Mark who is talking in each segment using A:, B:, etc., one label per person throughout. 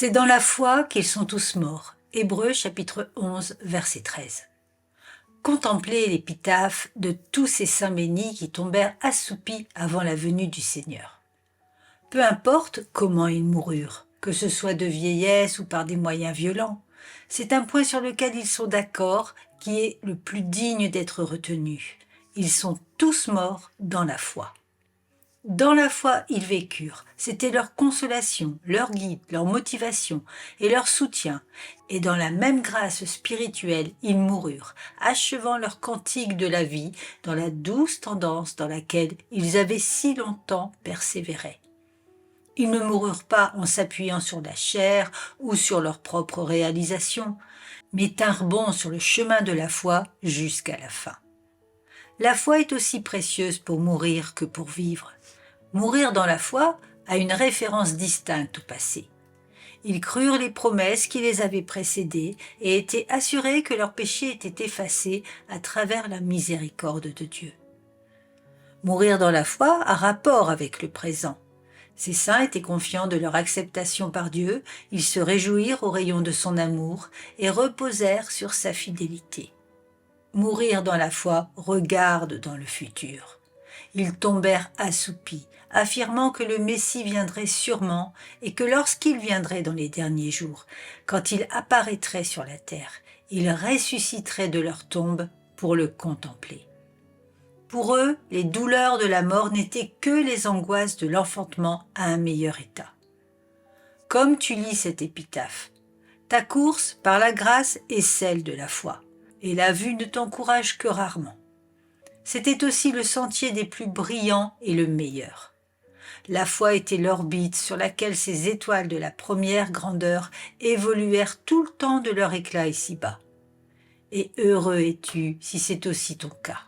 A: C'est dans la foi qu'ils sont tous morts. Hébreux chapitre 11, verset 13. Contemplez l'épitaphe de tous ces saints bénis qui tombèrent assoupis avant la venue du Seigneur. Peu importe comment ils moururent, que ce soit de vieillesse ou par des moyens violents, c'est un point sur lequel ils sont d'accord qui est le plus digne d'être retenu. Ils sont tous morts dans la foi. Dans la foi, ils vécurent. C'était leur consolation, leur guide, leur motivation et leur soutien. Et dans la même grâce spirituelle, ils moururent, achevant leur cantique de la vie dans la douce tendance dans laquelle ils avaient si longtemps persévéré. Ils ne moururent pas en s'appuyant sur la chair ou sur leur propre réalisation, mais tinrent bon sur le chemin de la foi jusqu'à la fin. La foi est aussi précieuse pour mourir que pour vivre. Mourir dans la foi a une référence distincte au passé. Ils crurent les promesses qui les avaient précédées et étaient assurés que leurs péchés étaient effacés à travers la miséricorde de Dieu. Mourir dans la foi a rapport avec le présent. Ces saints étaient confiants de leur acceptation par Dieu, ils se réjouirent au rayon de son amour et reposèrent sur sa fidélité. Mourir dans la foi regarde dans le futur. Ils tombèrent assoupis, affirmant que le Messie viendrait sûrement et que lorsqu'il viendrait dans les derniers jours, quand il apparaîtrait sur la terre, ils ressusciteraient de leur tombe pour le contempler. Pour eux, les douleurs de la mort n'étaient que les angoisses de l'enfantement à un meilleur état. Comme tu lis cette épitaphe, ta course par la grâce est celle de la foi, et la vue ne t'encourage que rarement. C'était aussi le sentier des plus brillants et le meilleur. La foi était l'orbite sur laquelle ces étoiles de la première grandeur évoluèrent tout le temps de leur éclat ici-bas. Et heureux es-tu si c'est aussi ton cas.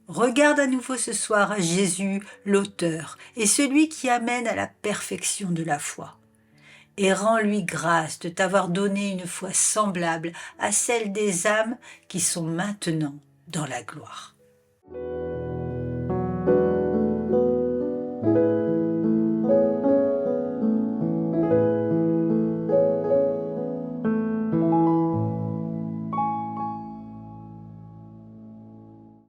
A: Regarde à nouveau ce soir à Jésus, l'auteur, et celui qui amène à la perfection de la foi. Et rends-lui grâce de t'avoir donné une foi semblable à celle des âmes qui sont maintenant dans la gloire.